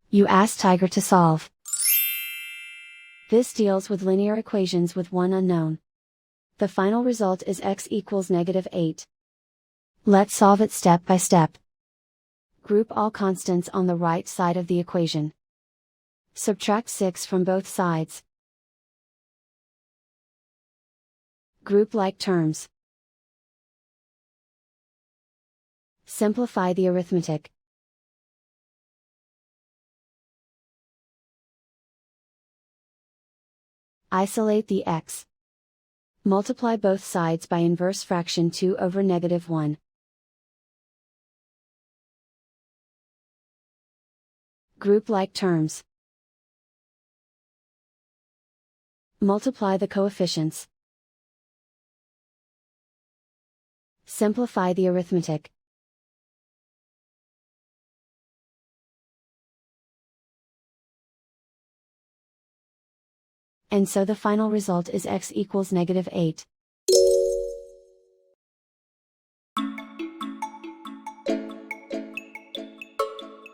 You ask Tiger to solve. This deals with linear equations with one unknown. The final result is x equals -8. Let's solve it step by step. Group all constants on the right side of the equation. Subtract 6 from both sides. Group like terms. Simplify the arithmetic. Isolate the x. Multiply both sides by inverse fraction 2 over -1. Group like terms. Multiply the coefficients. Simplify the arithmetic. And so the final result is x equals -8.